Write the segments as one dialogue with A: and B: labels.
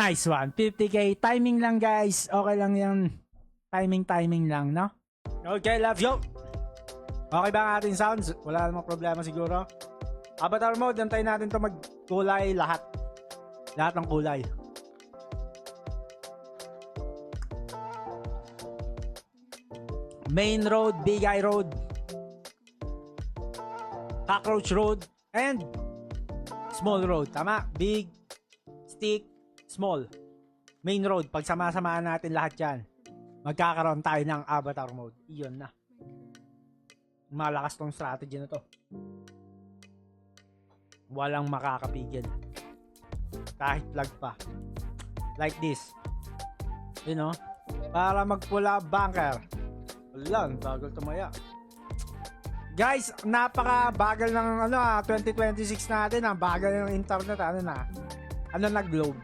A: Nice one. 50k. Timing lang guys. Okay lang yan. Timing lang, no? Okay, let's go. Okay ba ang ating sounds? Wala namang problema siguro. Avatar mode, antayin natin to magkulay lahat. Lahat ng kulay. Main road, Big Eye Road, Cockroach Road, and Small Road. Tama? Big, Stick, Small. Main road. Pag sama-samaan natin lahat yan, magkakaroon tayo ng Avatar mode. Iyon na. Malakas tong strategy na to. Walang makakapigil. Kahit lag pa. Like this. You know? Para magpula bunker. Wala, bagal tumaya. Guys, napaka-bagal ng 2026 natin. Bagal ng internet. Ano na globe.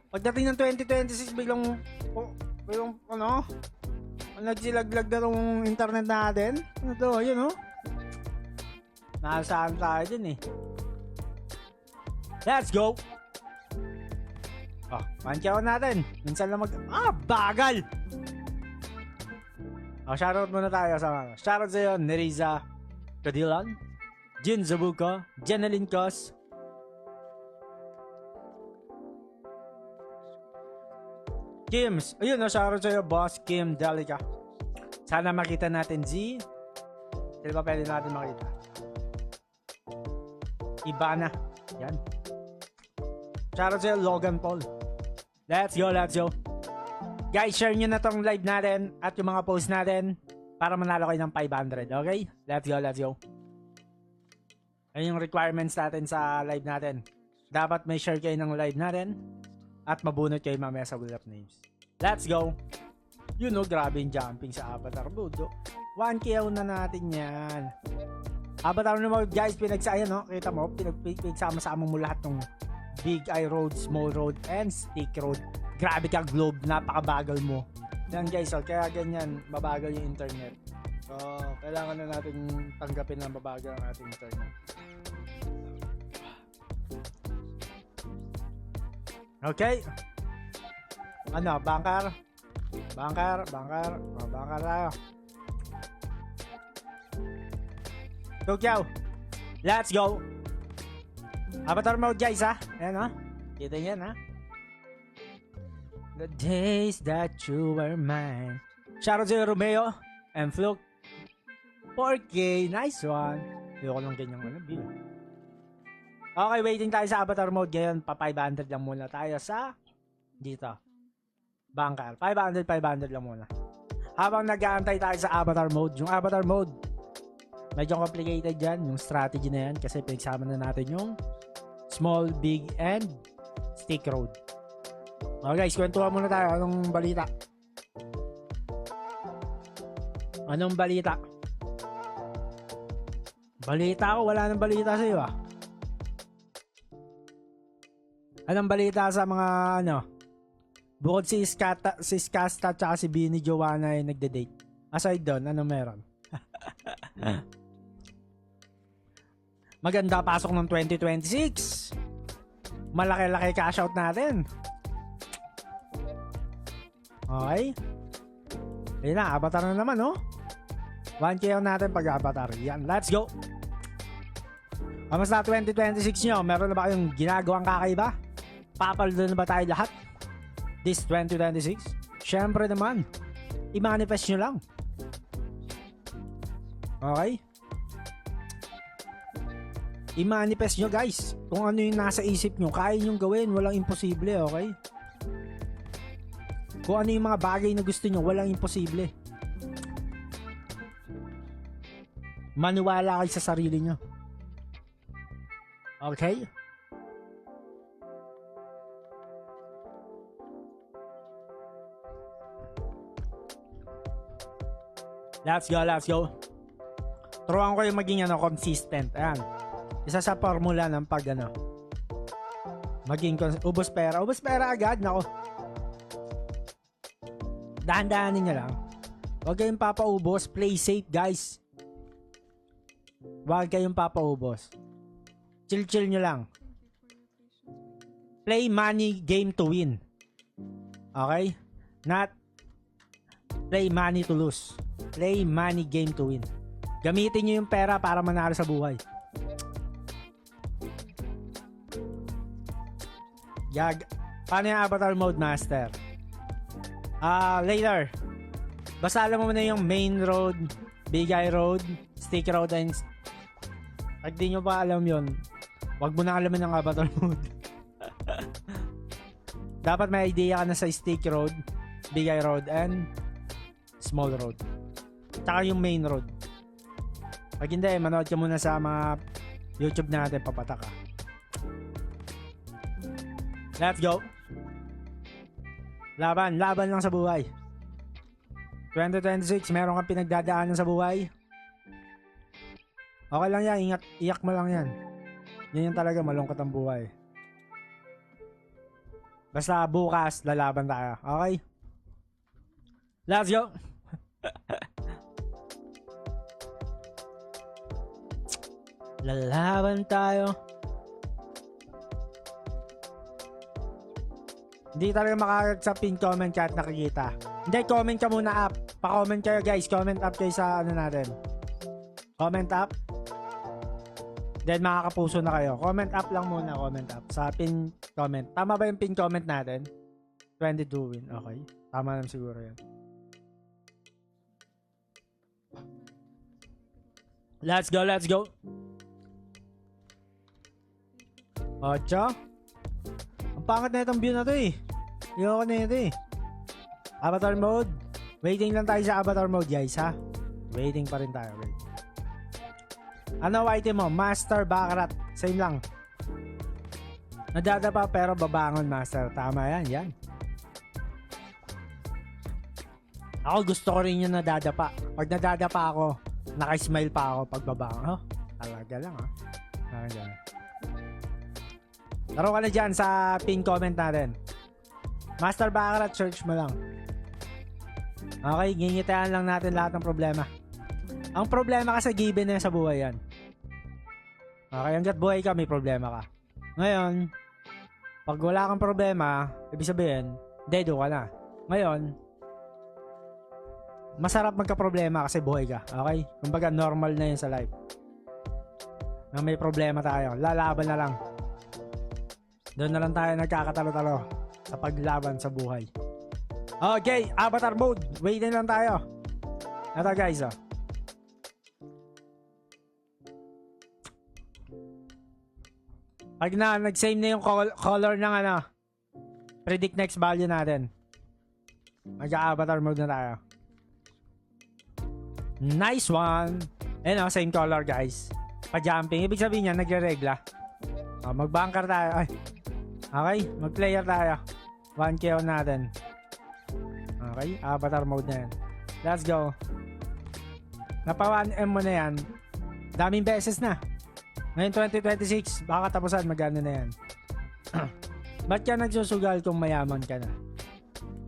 A: Pagdating ng 2026, biglang nagsilaglag na tong internet natin. Ano to? Yun, nasaan tayo din eh. Let's go! Punch out natin. Minsan lang bagal! Shoutout muna tayo sa shoutout sa'yo, Neriza Cadilan, Jin Zabuka, Jeneline Cos, Kims. Ayun, shoutout sa'yo, Boss Kim Delica. Sana makita natin Z. Hindi ba pwede natin makita? Ibana. Yan. Shoutout sa'yo, Logan Paul. Let's go, let's go. Guys, share nyo na tong live natin at yung mga post natin para manalo kayo ng 500. Okay? Let's go, let's go. Ayun yung requirements natin sa live natin. Dapat may share kayo ng live natin at mabunot kayo mamaya sa Wheel of Names. Let's go! Grabe yung jumping sa Avatar mode. 1K na natin yan. Avatar mode guys, pinagsayan kita mo, pinagsama-sama mo lahat ng Big Eye Road, Small Road, and Stick Road. Grabe ka globe, napakabagal mo. Yan guys, kaya ganyan, mabagal yung internet. So, kailangan na natin tanggapin na mabagal ang ating internet. Okay. Bunker. Bunker tayo. Tokyo. Let's go. Avatar mode guys Ayan Kita yan The days that you were mine. Shoutout to Romeo and Fluke. 4K. Nice one. Ayoko lang ganyang bill. Okay, waiting tayo sa Avatar mode ngayon. Pa 500 lang muna tayo sa dito. Bunker. 500 lang muna. Habang nag-aantay tayo sa Avatar mode. Yung Avatar mode, medyo complicated yan. Yung strategy na yan. Kasi pinagsama na natin yung Small, Big, and Stick Road. Okay guys, kwentuhan muna tayo. Anong balita? Balita ko, wala nang balita sa iyo Anong balita sa mga bukod si Skasta tsaka si Bini Joanna ay nagde-date? Aside doon, ano meron? Maganda pasok ng 2026. Malaki-laki cash out natin. Okay. Ayun na, Avatar na naman 1K natin pag-Avatar. Yan, let's go. Kamusta 2026 nyo? Meron na ba kayong ginagawang kakaiba? Papaldo na ba tayo lahat? This 2026? Syempre naman, i-manifest nyo lang. Okay? I-manifest nyo guys. Kung ano yung nasa isip nyo, kaya nyo gawin. Walang imposible, okay? Kung ano yung mga bagay na gusto nyo, walang imposible. Maniwala kayo sa sarili nyo. Okay? Let's go. Turuan ko yung maging consistent. Ayan. Isa sa formula ng pag maging ubos pera agad. Nako. Dahan-dahanin nyo lang. Huwag kayong papaubos. Play safe guys. Huwag kayong papaubos. Chill nyo lang. play money game to win. Okay? Not play money to lose. Play money game to win. Gamitin nyo yung pera para manalo sa buhay. Paano yung avatar mode, master? Later. Basta alam mo na yung main road, Bigay Road, Stick Road, and pag di nyo pa alam yun, wag mo na alamin ng avatar mode. Dapat may idea ka na sa Stick Road, Bigay Road, and Small Road. Tsaka yung main road. Pag hindi, manood ka muna sa mga YouTube natin, papatak ka. Let's go. Laban lang sa buhay. 2026, meron kang pinagdadaanan sa buhay. Okay lang yan, iyak mo lang yan. Yan yung talaga, malungkot ang buhay. Basta bukas, lalaban tayo. Okay? Let's go! Lalaban tayo. Hindi talaga makakagat sa pin comment kahit nakikita. Hindi, comment ka muna up. Pa-comment kayo guys. Comment up kayo sa ano natin. Comment up. Then makakapuso na kayo. Comment up lang muna. Comment up. Sa pin comment. Tama ba yung pin comment natin? 22 win. Okay. Tama naman siguro yan. Let's go, let's go. 8. Ang pangit na itong view na to eh. Ayoko na ito eh. Avatar mode. Waiting lang tayo sa avatar mode guys ha. Waiting pa rin tayo. Wait. Ano item mo? Master Baccarat. Same lang. Nadadapa pero babangon master. Tama yan. Yan. Ako gusto ko rin yung nadadapa. Pag nadadapa ako, naka-smile pa ako pag babangon. Oh, talaga lang ha. Talaga. Laro ka na dyan sa pin comment natin. Master Baccarat, search mo lang. Okay, gingitaan lang natin lahat ng problema. Ang problema kasi given na sa buhay yan. Okay, hanggat buhay ka, may problema ka. Ngayon, pag wala kang problema, ibig sabihin, dedo ka na. Ngayon, masarap magka-problema kasi buhay ka. Okay? Kumbaga, normal na yun sa life. Na may problema tayo. Lalaban na lang. Doon na lang tayo nagkakatalo-talo sa paglaban sa buhay. Okay, avatar mode. Waitin lang tayo. Ito guys, oh. Pag nag-same na yung color ng ano, predict next value natin. Mag-avatar mode na tayo. Nice one. Ayun, oh, same color guys. Pa-jumping. Ibig sabihin niya, nagre-regla. Oh, mag-bunker tayo. Ay. Okay, mag-player tayo. 1K on natin. Okay, avatar mode na yan. Let's go. Napa 1M mo na yan. Daming beses na. Ngayon 2026, baka katapusan magano na yan. Ba't ka nagsusugal kung mayaman ka na?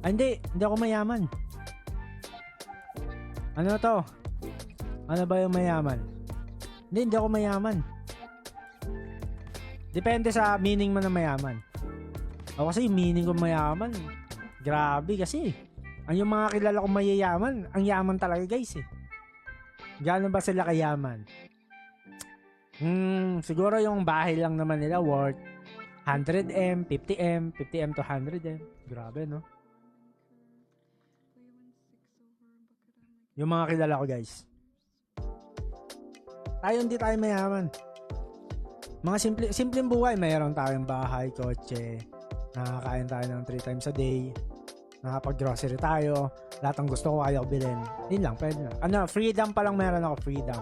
A: Ah, hindi ako mayaman. Ano to? Ano ba yung mayaman? Hindi ako mayaman. Depende sa meaning mo ng mayaman. O kasi yung meaning ko mayaman, grabe kasi. Ang yung mga kilala kong mayayaman, ang yaman talaga guys eh. Gaano ba sila kayaman? Siguro yung bahay lang naman nila worth 100M, 50M, 50M to 100M. Grabe no? Yung mga kilala ko guys. Tayo hindi tayo mayaman. Mga simpleng buhay, mayroon tayong bahay, kotse, nakakain tayo ng 3 times a day, nakapag-grocery tayo, lahat ng gusto ko kaya ko bilhin. Yun lang, pwede na. Ano, freedom pa lang meron ako, freedom.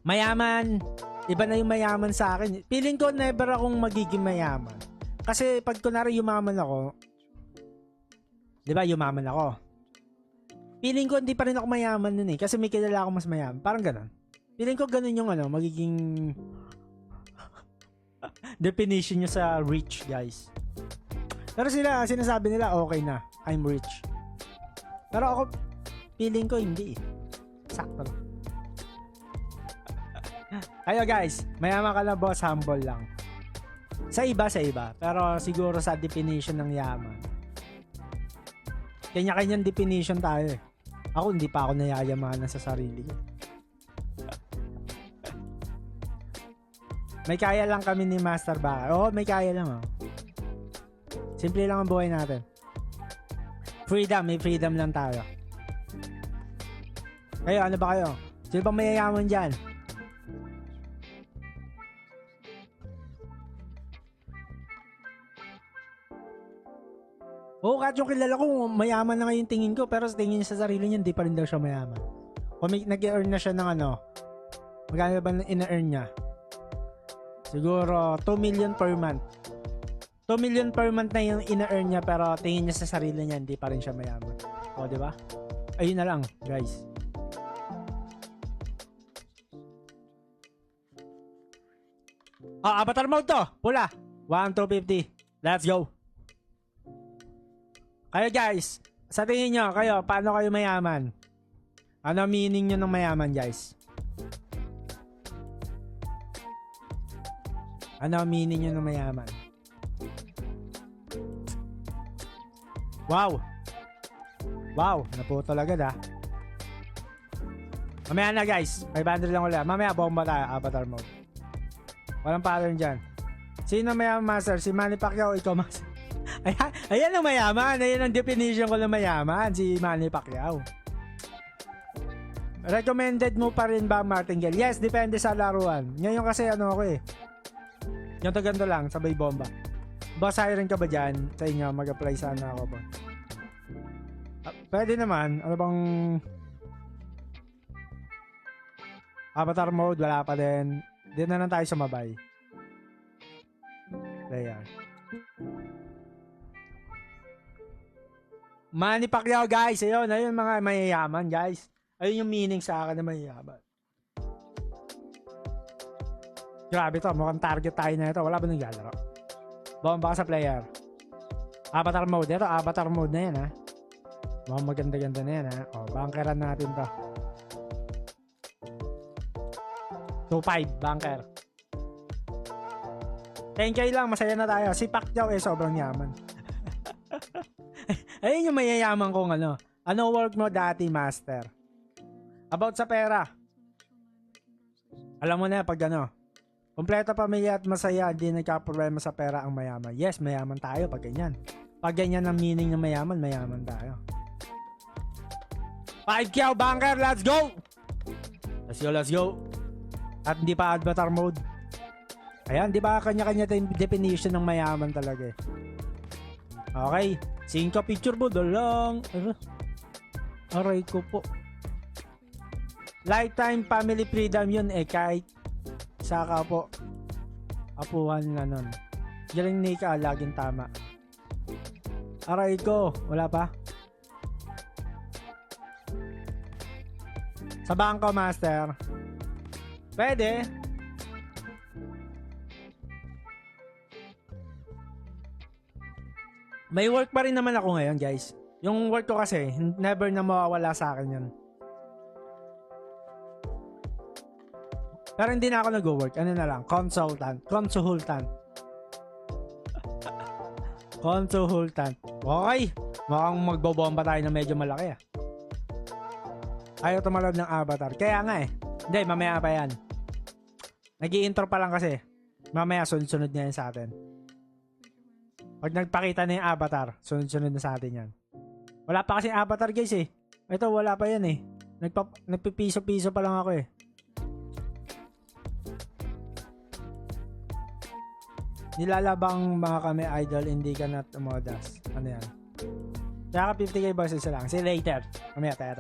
A: Mayaman, iba na yung mayaman sa akin. Feeling ko never akong magiging mayaman. Kasi pag kunwari yumaman ako, di ba yumaman ako? Feeling ko hindi pa rin ako mayaman nun eh, kasi may kilala ako mas mayaman. Parang ganun. Feeling ko ganun yung ano, magiging definition nyo sa rich, guys. Pero sila, sinasabi nila, okay na, I'm rich. Pero ako, feeling ko hindi. Sakto lang. Ayo guys, mayaman ka na boss, humble lang. Sa iba. Pero siguro sa definition ng yaman. Kanya-kanyang definition tayo eh. Ako hindi pa ako nayayamanan sa sarili ko. May kaya lang kami ni Master Baka. Oo, may kaya lang oh. Simple lang ang buhay natin. Freedom, may freedom lang tayo. Kayo, ano ba kayo? Sino bang mayayaman dyan? Oo, kahit yung kilala ko, mayaman na ngayon tingin ko, pero sa tingin niya sa sarili niya, hindi pa rin daw siya mayaman. Kung nag-earn na siya ng ano, magkano ba ina-earn niya? Siguro 2 million per month. 2 million per month na yung ina-earn niya, pero tingin niya sa sarili niya, hindi pa rin siya mayaman. O, di ba? Ayun na lang, guys. Avatar mode to. Pula. 1 to 50. Let's go. Kayo guys, sa tingin nyo, kayo, paano kayo mayaman? Ano meaning nyo ng mayaman, guys? Ano meaning nyo ng mayaman? Wow. Wow, naputol agad ah. Mamaya na guys, 500 lang ulit. Mamaya bomba tayo, avatar mode. Walang pattern dyan. Sino mayaman, master? Si Manny Pacquiao, ikaw, master? Ayan ang mayaman. Ayan ang definition ko ng mayaman. Si Manny Pacquiao. Recommended mo pa rin ba martingale? Yes, depende sa laruan. Ngayon kasi ano ako eh. Yung ganito lang, sabay bomba. Boss hiring ka ba dyan? Sa inyo, mag-apply sana ako ba? Pwede naman. Ano bang avatar mode? Wala pa din. Di na lang tayo sumabay. Player. Manny Pacquiao guys. Ayun mga mayayaman guys. Ayun yung meaning sa akin na mayayaman. Grabe to. Mukhang target tayo na ito. Wala ba naglalaro? Bomba ka sa player. Avatar mode. Ito avatar mode na yan ha. Mukhang maganda-ganda na yan ha. O, bankeran natin to. 2-5 banker. 10k lang, masaya na tayo. Si Pacquiao eh, sobrang yaman. Ayun yung mayayaman kong ano. Ano work mo dati, master? About sa pera. Alam mo na pag ano. Kompleto pamilya at masaya, hindi nagka-problema sa pera ang mayaman. Yes, mayaman tayo pag ganyan. Pag ganyan ang meaning ng mayaman, mayaman tayo. 5k banker, let's go! Let's go. At hindi pa avatar mode. Ayan, di ba kanya-kanya definition ng mayaman talaga eh. Okay. 5 picture po lang. Aray ko po. Lifetime family freedom yun eh. Kahit saka po. Apuhan na nun. Galing ni ka, laging tama. Aray ko. Wala pa? Sa bangko, master. Pwede. May work pa rin naman ako ngayon, guys. Yung work ko kasi, never na mawawala sa akin yun. Pero hindi na ako nag-work. Ano na lang? Consultant. Consultant. Okay. Mukhang magbobomba tayo na medyo malaki ah. Ayaw tumalab ng avatar. Kaya nga eh. Hindi, mamaya pa yan. Nag-i-intro pa lang kasi. Mamaya sunod-sunod na yan sa atin. Pag nagpakita na yung avatar, sunod-sunod na sa atin yan. Wala pa kasi avatar guys eh. Ito wala pa yan eh. Nagpipiso-piso pa lang ako eh. Nilalabang mga kami idol, hindi ka na tumodas. Ano yan? Kaya ka 50k boses lang. See you later. Mamaya tayo.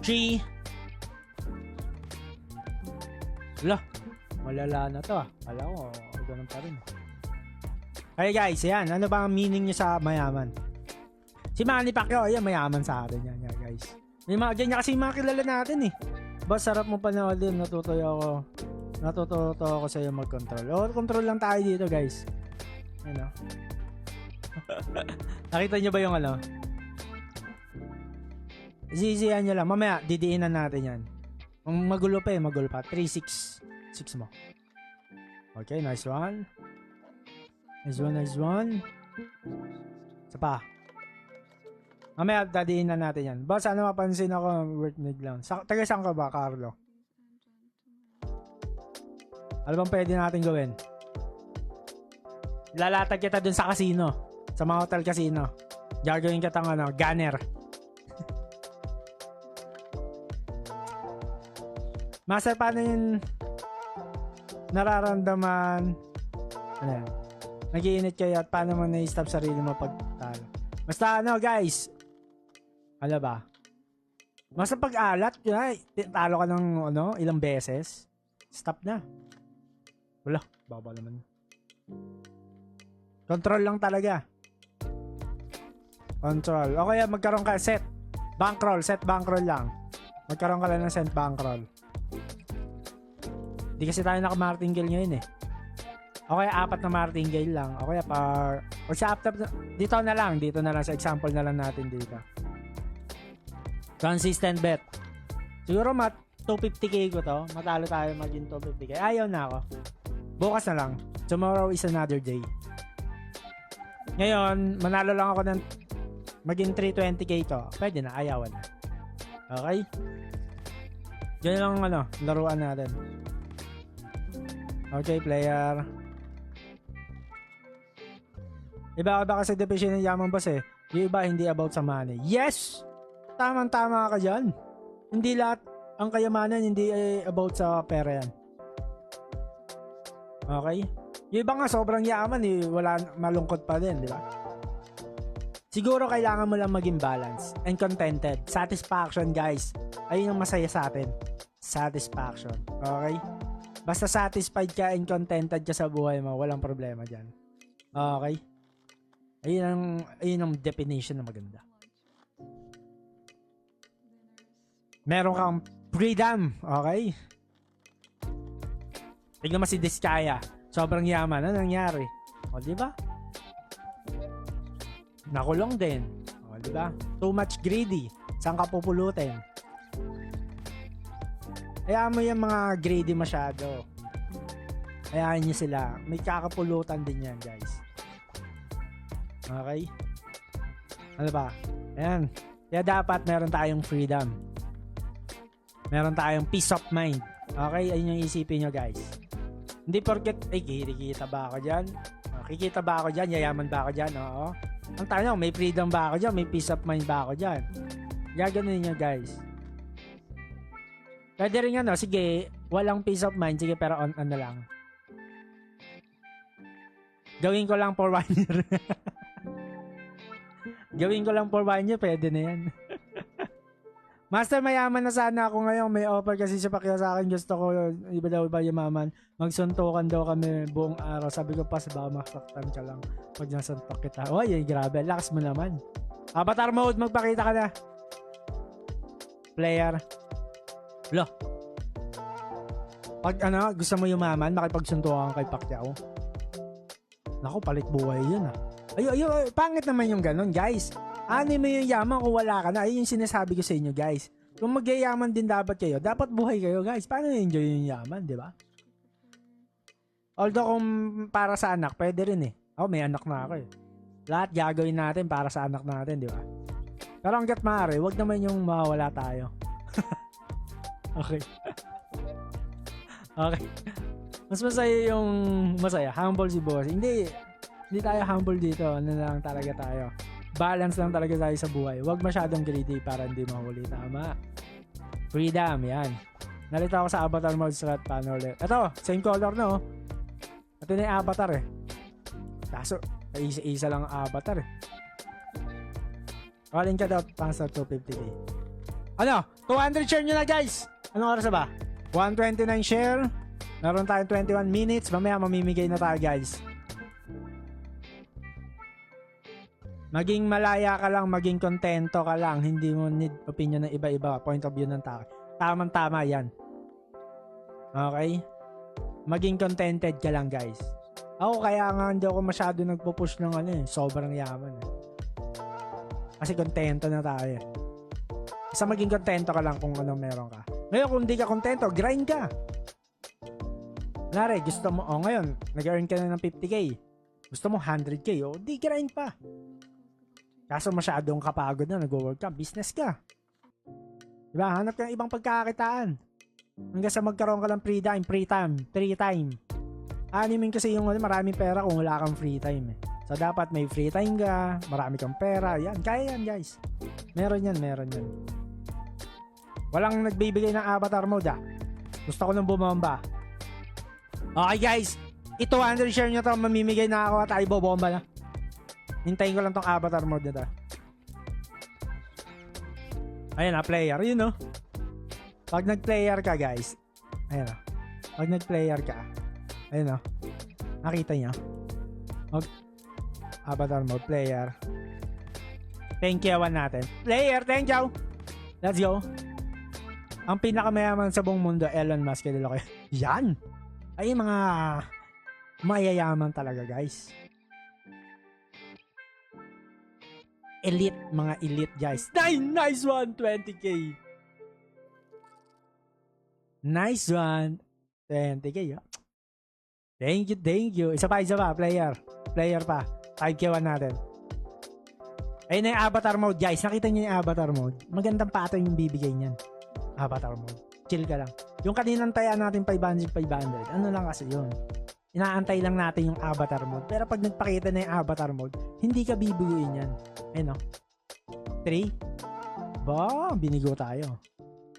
A: 3. Wala. Malala na to ah. Wala ko. Ganun pa rin. Okay guys, yan. Ano ba ang meaning nyo sa mayaman? Si Manny Pacquiao, ayan, mayaman sa atin yan guys. May mga ganyan kasi mga kilala natin eh. Boss, sarap mo panoodin. Natuto ako sa iyo mag-control. Control lang tayo dito guys. Ano? Nakita nyo ba yung ano? Zisihan nyo lang. Mamaya, didiinan natin yan. Magulo pa. 3-6. 6 mo. Okay, nice one. Nice one. Isa pa. Mamaya, dadiin na natin yan. Boss, ano mapansin ako, workmate lang. Taga saan ka ba, Carlo? Ano bang pwede natin gawin? Lalatag kita dun sa casino. Sa mga hotel casino. Gagawin kita ng gunner. Master, paano yung nararamdaman? Ano yan? Nag-iinit kayo at paano mo na-stop sarili mo pag talo? Basta ano guys, ano ba? Basta pag-alat, talo ka ng ilang beses, stop na. Wala, baba naman. Control lang talaga. Control. O kaya magkaroon ka set bankroll lang. Magkaroon ka lang ng set bankroll. Di kasi tayo naka-martingale ngayon eh. O kaya 4 na martingale lang. O kaya o sa dito na lang sa example na lang natin dito. Consistent bet. Siguro 250k ko to. Matalo tayo maging 250k. Ayaw na ako. Bukas na lang. Tomorrow is another day. Ngayon, manalo lang ako ng maging 320k to. Pwede na, ayawan na. Okay? Ganyan lang laruan natin. Okay, player. Iba kasi definition ng yaman boss eh. Yung iba hindi about sa money. Yes! Tamang-tama ka dyan. Hindi lahat ang kayamanan hindi about sa pera yan. Okay? Yung iba nga sobrang yaman eh. Wala, malungkot pa din, di ba? Siguro kailangan mo lang maging balance and contented. Satisfaction guys. Ayun ang masaya sa atin. Satisfaction. Okay? Basta satisfied ka and contented ka sa buhay mo, walang problema dyan. Okay? Ayun ang definition na maganda. Meron kang freedom. Okay? Tignan mo si Diskaya. Sobrang yaman. Ano nangyari? O, diba? Nakulong din. O, diba? Too much greedy. Saan ka pupulutin? Hayaan mo yung mga greedy masyado. Hayaan nyo sila. May kakapulutan din yan, guys. Okay? Ano ba? Ayan. Kaya dapat meron tayong freedom. Meron tayong peace of mind. Okay? Ayun yung isipin nyo, guys. Hindi porket, kikita ba ako dyan? Kikita ba ako dyan? Yayaman ba ako dyan? Oo. Ang tanong, may freedom ba ako dyan? May peace of mind ba ako dyan? Gaganin nyo, guys. Pwede rin sige, walang peace of mind, sige, pero on na lang. Gawin ko lang for 1 year. Gawin ko lang for 1 year, pwede na yan. Master, mayaman na sana ako ngayon. May offer kasi si Pacquiao sa akin. Gusto ko, iba daw ba yumaman? Magsuntukan daw kami buong araw. Sabi ko, pas ba, masaktan ka lang pag nasuntok kita. Oh, yun, grabe. Lakas mo naman. Avatar mode, magpakita ka na. Player. Lo. Pag gusto mo yumaman, makipagsuntukan kay Pacquiao. Naku, palit buhay yun ah. Ay, pangit naman yung ganun, guys. Ano mo yung yaman kung wala ka na? Ayun yung sinasabi ko sa inyo, guys. Kung magyayaman din dapat kayo, dapat buhay kayo, guys. Paano enjoy yung yaman, di ba? Although kung para sa anak, pwede rin eh. May anak na ako eh. Lahat gagawin natin para sa anak natin, di ba? Pero hanggat maaari, wag naman yung mawala tayo. Okay. Okay. Mas masaya yung humble si boss. Hindi tayo humble dito. Ano lang talaga tayo. Balance lang talaga tayo sa buhay. Huwag masyadong greedy para hindi mahuli. Tama. Freedom, yan. Nalito ako sa avatar mode slot. Paano ulit? Ito, same color no. Ito na yung avatar eh. Kaso, isa lang ang avatar eh. Calling ka daw pang sa 250k. 200 share nyo na guys. Anong oras na ba? 129 share. Meron tayong 21 minutes. Mamaya mamimigay na tayo guys. Maging malaya ka lang, maging kontento ka lang. Hindi mo need opinion ng iba-iba. Point of view ng tao. Tamang-tama yan. Okay? Maging contented ka lang guys. Ako kaya nga hindi ako masyado nagpo-push ng sobrang yaman eh. Kasi kontento na tayo eh. Basta maging kontento ka lang kung anong meron ka. Ngayon kung hindi ka kontento, grind ka. Kunwari, gusto mo, ngayon, nag-earn ka na ng 50k. Gusto mo 100k, di grind pa. Kaso masyadong kapagod na, nag-work ka, business ka. Diba? Hanap ka ng ibang pagkakakitaan. Hanggang sa magkaroon ka ng free time. Animin kasi yung maraming pera kung wala kang free time. So, dapat may free time ka, marami kang pera. Yan, kaya yan, guys. Meron yan. Walang nagbibigay ng avatar mode, Gusto ko nang bumamba. Okay, guys. Ito, 200 share nyo to. Mamimigay na ako at ay bobomba na. Hintayin ko lang tong avatar mode na to. Ayan player. Yun, no? Pag nag-player ka, guys. Ayan, no? Pag nag-player ka. Ayan, no? Nakita nyo? Avatar mode, player. Thank you, natin. Player, thank you. Let's go. Ang pinakamayaman sa buong mundo, Elon Musk. Yan. Ay, mga mayayaman talaga, guys. Mga elite, guys. Nice one, 20k. Nice one, 20k. Thank you. Isa pa, player. Player pa. 5k natin. Ayun na yung avatar mode, guys. Nakita niyo yung avatar mode. Magandang pattern yung bibigay niyan. Avatar mode. Chill ka lang. Yung kaninang taya natin 500. Ano lang kasi yun. Inaantay lang natin yung avatar mode. Pero pag nagpakita na yung avatar mode, hindi ka bibiguin yan. Ayun, no? 3. Binigo tayo.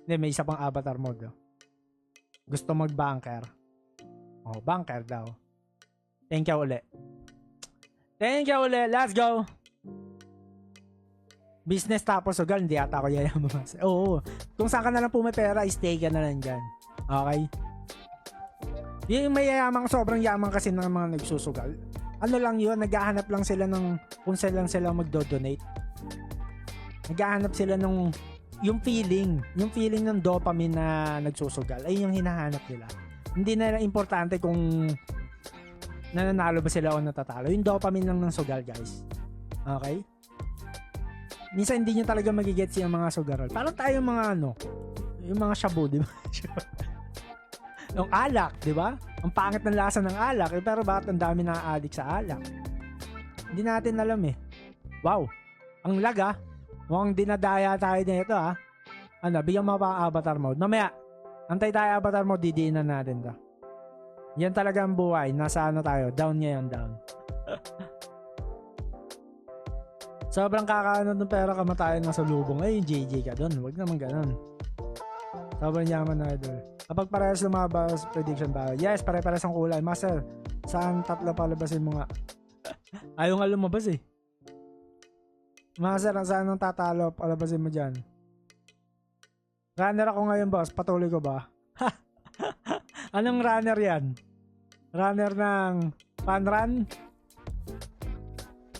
A: Hindi, may isa pang avatar mode. Gusto mag-banker. Banker daw. Thank you ulit. Let's go. Business tapos sugal, hindi ata ako yayaman. Oo. Kung saan ka na lang pumipera, stay ka na lang dyan. Okay? Yung mayayamang sobrang yaman kasi ng mga nagsusugal. Ano lang yun, naghahanap lang sila ng kung saan lang sila magdo-donate. Naghahanap sila ng yung feeling ng dopamine na nagsusugal. Ay yung hinahanap nila. Hindi na importante kung nananalo ba sila o natatalo. Yung dopamine lang ng sugal, guys. Okay? Minsan hindi nyo talaga magigets yung mga sugarol. Parang tayo mga yung mga shabu, di ba? Yung alak, di ba? Ang pangit ng lasa ng alak, pero bakit ang dami na-addict sa alak? Hindi natin alam eh. Wow, ang lag mukhang dinadaya tayo nito bigyan mo pa avatar mode. Mamaya, antay tayo avatar mode, didiinan natin to. Yan talaga ang buhay. Nasa tayo? Down ngayon, down. Sobrang kakaano ng pera, kamatayan na sa lubong. Ay, yung JJ ka doon. Huwag naman ganun. Sobrang yaman na idol. Kapag parehas lumabas, prediction ba? Yes, pare-parehas ang kulay. Master, saan tatlo palabasin mo nga? Ayaw nga lumabas eh. Master, saan ang tatalo palabasin mo dyan? Runner ako ngayon, boss. Patuloy ko ba? Anong runner yan? Runner ng fun run?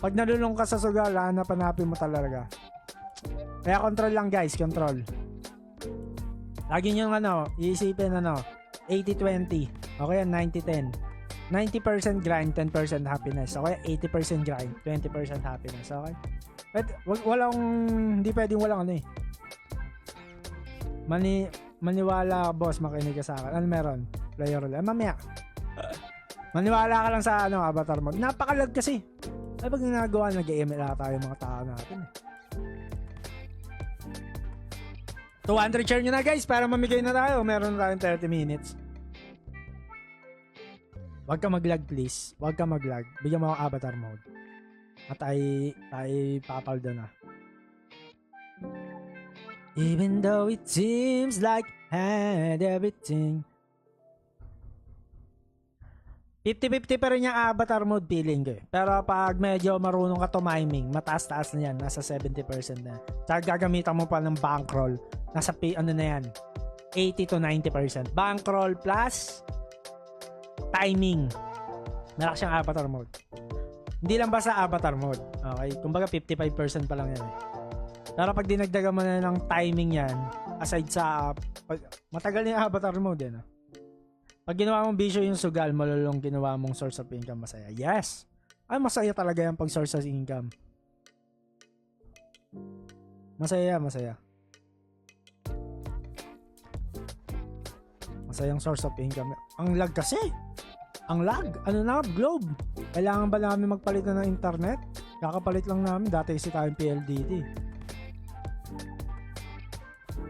A: Pag nalulong ka sa sugal, hanapin mo talaga. Kaya control lang, guys, control. Lagi nyo iisipin 80-20. Okay, 90-10. 90% grind, 10% happiness. Okay, 80% grind, 20% happiness. Okay? But hindi pwedeng walang maniwala, boss, makinig ka sa akin. Ano meron? Player ulit. Mamaya. Maniwala ka lang sa avatar mode. Napakalag kasi. Ay, pag ginagawa, nag-ML tayo mga tao natin. 200 share nyo na, guys, para mamigay na tayo. Meron na tayong 30 minutes. Huwag ka mag-lag, please. Huwag ka mag-lag. Bigyan mo ako avatar mode. At ay papaldo na. Even though it seems like I had everything. 50-50 pa rin yung avatar mode feeling ko eh. Pero pag medyo marunong ka tumiming, mataas-taas na yan. Nasa 70% na. Tsaka gagamitan mo pa ng bankroll. Nasa na yan. 80 to 90%. Bankroll plus timing. Malakas siyang avatar mode. Hindi lang basta avatar mode. Okay? Kumbaga 55% pa lang yan eh. Pero pag dinagdagan mo na ng timing yan, aside sa matagal na yung avatar mode yan. Pag ginawa mong bisyo yung sugal, malulong ginawa mong source of income, masaya. Yes! Ay, masaya talaga yung pag source of income. Masaya. Masayang source of income. Ang lag kasi. Ang lag. Ano na, Globe? Kailangan ba namin magpalit na ng internet? Kakapalit lang namin. Dati kasi tayong PLDT.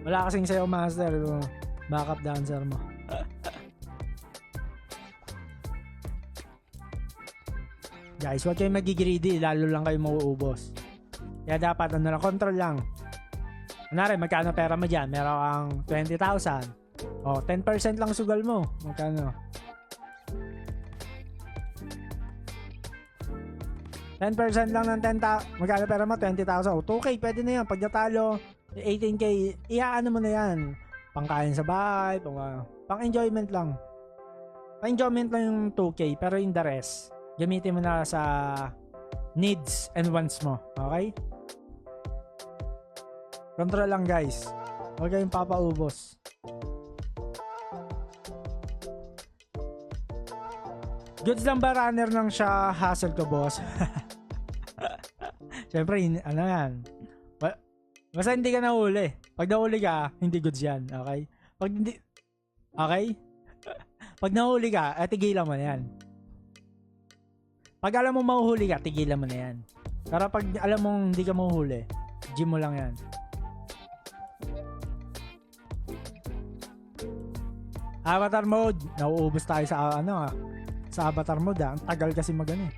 A: Wala kasing sayo, master. Backup dancer mo. Guys, huwag kayong magigreedy. Lalo lang kayo mauubos. Kaya dapat, ano lang, control lang. Kunwari, magkano pera mo dyan? Meron kang 20,000. O, 10% lang sugal mo. Magkano? 10% lang ng 10,000. Magkano pera mo? 20,000. O, 2K, pwede na yan. Pag natalo, 18K, iaano mo na yan. Pangkain sa bahay, pang enjoyment lang. Pang enjoyment lang yung 2K, pero yung the rest, gamitin mo na sa needs and wants mo. Okay? Control lang, guys. Huwag kayong papaubos. Goods lang ba runner lang siya hassle ko, boss? Siyempre, ano yan? Basta hindi ka nahuli. Pag nahuli ka, hindi goods yan. Okay? Pag hindi... Okay? Pag nahuli ka, tigilan mo na yan. Pag alam mo mahuhuli ka, tigilan mo na yan. Pero pag alam mo hindi ka mahuhuli, gym mo lang yan. Avatar mode. Nauubos tayo sa sa avatar mode. Ang tagal kasi magano eh.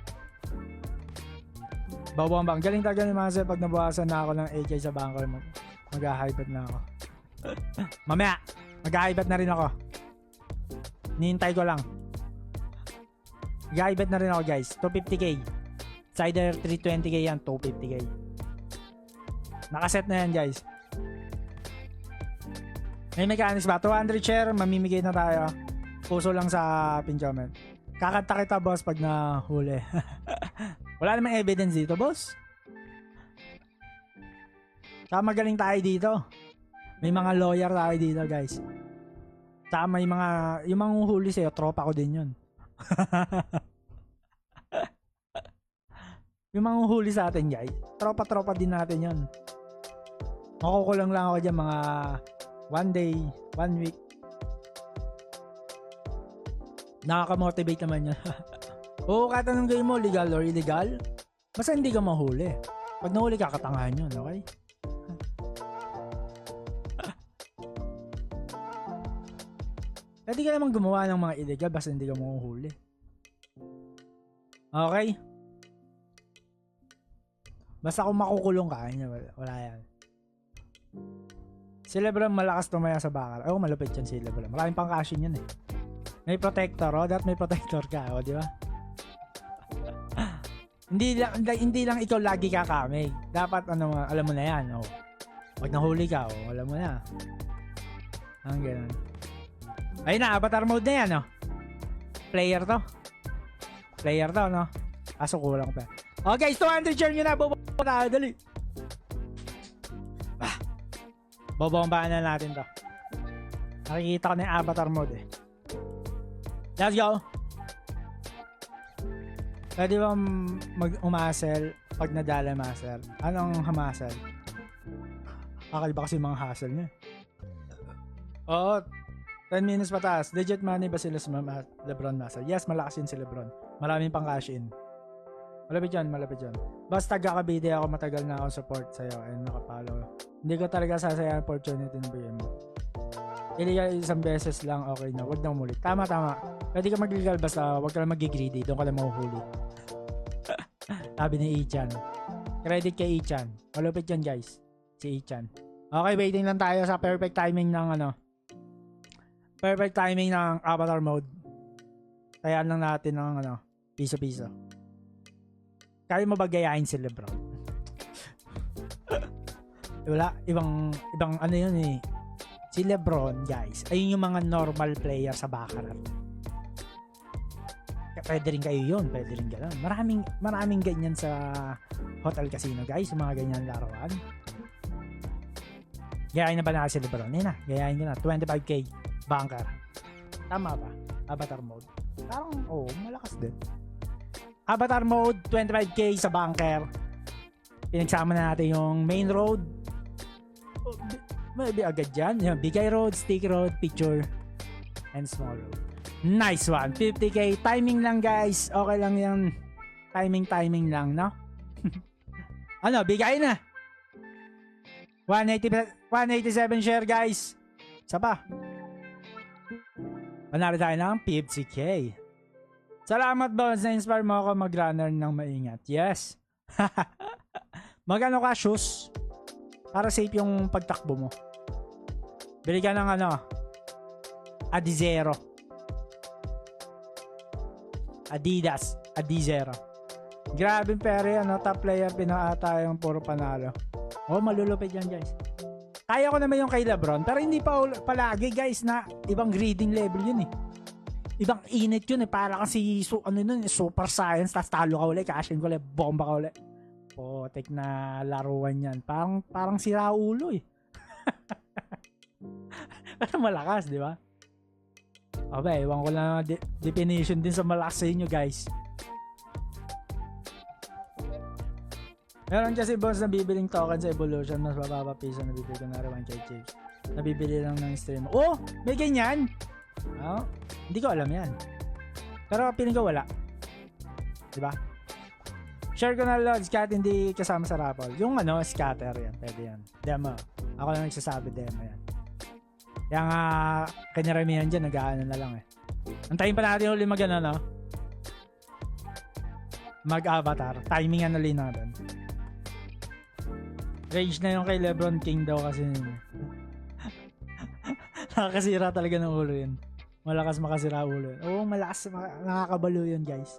A: Bawang bang. Galing tagal ni Master pag nabawasan na ako ng AK sa bunker mo. Mag-hibet na ako. Mamaya, mag-hibet na rin ako. Nihintay ko lang. Mag-hibet na rin ako, guys. 250k. It's either 320k yan, 250k. Nakaset na yan, guys. May mechanics ba? 200 share, mamimigay na tayo. Puso lang sa pin comment. Kakanta kita, boss, pag nahuli. Wala namang evidence dito, boss. Tsaka magaling tayo dito. May mga lawyer tayo dito, guys. Tsaka may mga, yung mga huli sa'yo, tropa ko din yun. Yung mga huli sa atin, guys. Tropa-tropa din natin yun. Makukulang lang ako dyan mga 1 day, 1 week. Nakaka-motivate naman yun. Oo, katanong mo, legal or illegal? Basta hindi ka mahuli. Pag nahuli ka, katangahan yun, okay? Pwede ka naman gumawa ng mga illegal basta hindi ka mahuhuli. Okay? Basta kung makukulong ka, wala yan. Si Lebron malakas tumaya sa bakal. Oh, malupit yan si Lebron. Maraming pang cashin yan eh. May protector, dapat may protector ka, di ba? Hindi lang ikaw lagi kakamig. Dapat alam mo na yan. Oh. Pag nahuli ka, alam mo na. Ang ganun. Ayun na, avatar mode na yan, no? Player to, no? Aso kulang pa. Oh, guys, 200 share nyo na. Bubomba na, dali. Bubomba na natin to. Nakikita ko na yung avatar mode eh. Let's go. Pwede ba umasel pag nadala master? Anong hamasel? Akal ba kasi mga hassle niya? Oo. 10 minutes pataas. Legit money ba sila sa Lebron Master? Yes, malakas yun si Lebron. Maraming pang cash in. Malapit yan. Basta taga-Cavite ako, matagal na ako support sa'yo and nakapalo. Hindi ko talaga sasaya opportunity ng bigay mo. Illegal isang beses lang, okay na. Huwag na umulit. Tama. Pwede ka mag-legal basta huwag ka lang mag-greedy. Doon ka lang mahuhuli. Sabi ni Ichan. Credit kay Ichan. Malupit yan, guys. Si Ichan. Okay, waiting lang tayo sa perfect timing ng perfect timing ng avatar mode. Tayaan lang natin ng piso-piso. Kaya mo ba gayahin si Lebron? Wala, ibang yun eh. Si Lebron, guys, ayun yung mga normal player sa Baccarat. Pwede rin kayo yun, pwede rin gano'n. Maraming ganyan sa hotel casino, guys, yung mga ganyan laruan. Gayahin na ba na si Lebron? Ayun na, gayahin ko na. 25k, bunker. Tama ba? Avatar mode. Parang, malakas din. Avatar mode, 25k sa bunker. Pinagsama na natin yung main road. Maybe agad dyan. Yung Bigay Road, Stick Road, Picture. and small road. Nice one. 50k. Timing lang guys. Okay lang yan. Timing lang, no? Ano, bigay na. 187 share guys. Isa pa. Panalo tayo ng 50k. Salamat boss. Na-inspire mo ako mag-runner ng maingat. Yes. Magano ka shoes? Para safe yung pagtakbo mo. Bili ka ng ano, Adizero. Adidas. Adizero. Grabe pere, ano, top player pinaata yung puro panalo. Oh, malulupit yan guys. Kaya ko naman yung kay Lebron, pero hindi pa palagi guys na ibang grading level yun eh. Ibang init yun eh, para kasi super science, tas talo ka ulit, cashin ko ulit, bomba ka ulit. Potek na laruan yan. Parang sira ulo eh. Pero malakas, di ba? Okay, ewan ko lang definition din sa malakas sa inyo guys. Meron kasi boss na bibiling token sa Evolution, mas mababa piso na bibili ko na 1k chips. Nabibili lang ng stream. Oh! May ganyan! Oh, hindi ko alam yan. Pero piling ko wala. Diba? Share ko na Lods, Cat hindi kasama sa raffle. Yung ano, scatter yan. Pwede yan. Demo. Ako lang nagsasabi demo yan. Kaya nga, kanyaramihan dyan, nag-aano na lang eh. Antayin pa natin ulit mag-ano, no? Mag-avatar. Timingan na rin natin. Rage na yung kay Lebron King daw kasi. Nakakasira talaga ng ulo yun. Malakas makasira ulo yun. Oo, malakas. Nakakabalo yun, guys.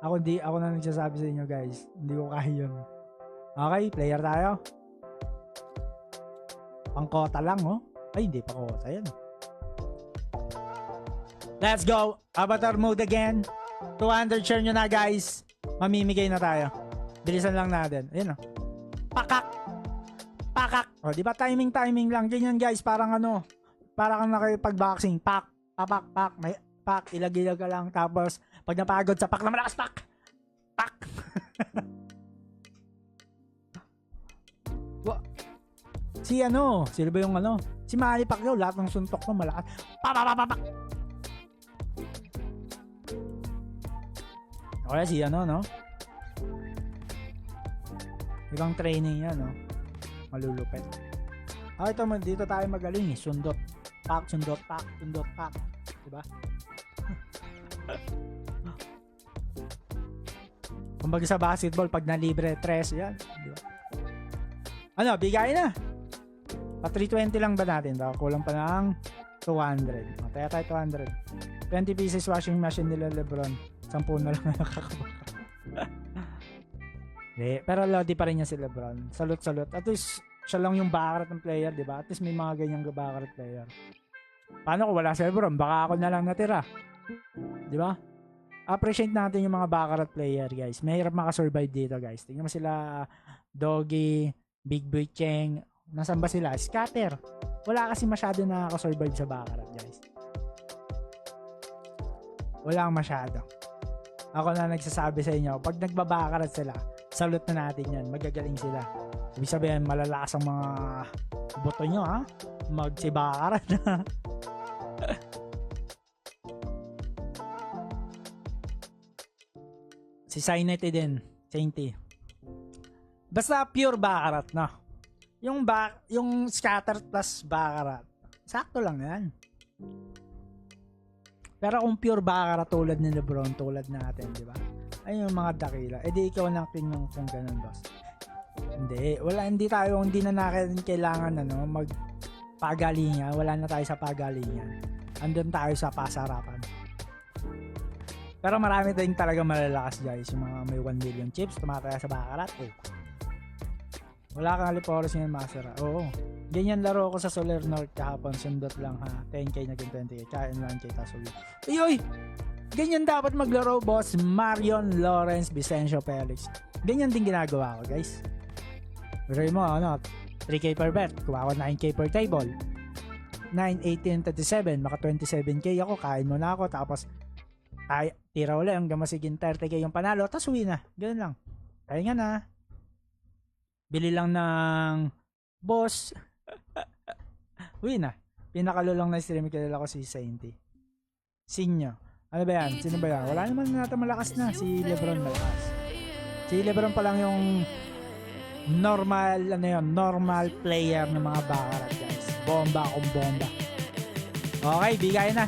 A: Ako na nagsasabi sa inyo, guys. Hindi ko kaya yun. Okay, player tayo. Pangkota lang, oh. Ay, hindi pa kota yan. Let's go. Avatar mode again. 200 share nyo na, guys. Mamimigay na tayo. Bilisan lang natin. Ayun, oh. Pakak. Pakak. O, di ba timing lang. Ganyan, guys. Parang ano. Parang nakipag-boxing. Pak. Papak. Pak. May pak. Ilag-ilag ka lang. Tapos, pag napagod sa pak na malakas, pak. Pak. Si ano, sila ba yung ano? Si Manny Pacquiao, lahat ng suntok mo malakas. Papapapak. Okay, si ano, no? Ibang training yan, no? Malulupet. Ah, ito, dito tayo magaling eh. Sundot. Pak, sundot, pak, sundot, pak. Diba? Kumbaga sa basketball, pag na-libre, 3, yan. Diba? Ano, bigay na. Pa 320 lang ba natin? Baka kulang pa ng 200. Mataya tayo 200. 20 pieces washing machine nila Lebron. 10 na lang nakakabaka. Pero lodi pa rin niya si Lebron. Salute. At least, siya lang yung bakarat ng player, di ba? At least may mga ganyang bakarat player. Paano kung wala si Lebron? Baka ako na lang natira. Di ba? Appreciate natin yung mga bakarat player, guys. Mahirap makasurvive dito, guys. Tingnan mo sila, Doggy, Big Boy Cheng. Nasaan ba sila? Scatter. Wala kasi masyado na nakasurvive sa bakarat, guys. Wala masyado. Ako na nagsasabi sa inyo, pag nagbabakarat sila, salute na natin yan. Magagaling sila. Ibig sabihin, malalakas ang mga boto nyo, ha? Magsibakarat na. Si Sainete din. Sainty. Basta pure bakarat, no? Yung scatter plus bakarat, sakto lang yan. Pero kung pure bakarat tulad ni Lebron, tulad natin, di ba? Ayun yung mga dakila. Eh di ikaw na tingnan kung ganun, boss. Hindi na natin kailangan magpagalingan. Wala na tayo sa pagalingan. Andun tayo sa pasarapan. Pero marami tayong talaga malalakas, guys. Yung mga may 1 million chips, tumataya sa bakarat. Oh. Wala kang Aliporos yung masera. Oo. Ganyan laro ko sa Solar North kahapon. Sundot lang ha. 10k naging 20k. Kain 1k taso. Uy! Ganyan dapat maglaro, boss. Marion Lawrence Vicencio Felix. Ganyan din ginagawa ko, guys. Pero mo, 3k per bet. Kuha ko 9k per table. 9, 18, 37. Maka 27k ako. Kain mo na ako. Tapos, tira ulit. Hanggang masiging 30k yung panalo. Tapos uwi na. Ganun lang. Kaya nga na. Bili lang ng boss. Uwi na. Pinakalulong na stream kilala ko si Sainty. Sinyo. Ano ba yan? Sino ba yan? Wala naman natin malakas na. Si Lebron malakas. Si Lebron pa lang yung normal player ng mga Baccarat, guys. Bomba akong bomba. Okay, bigay na.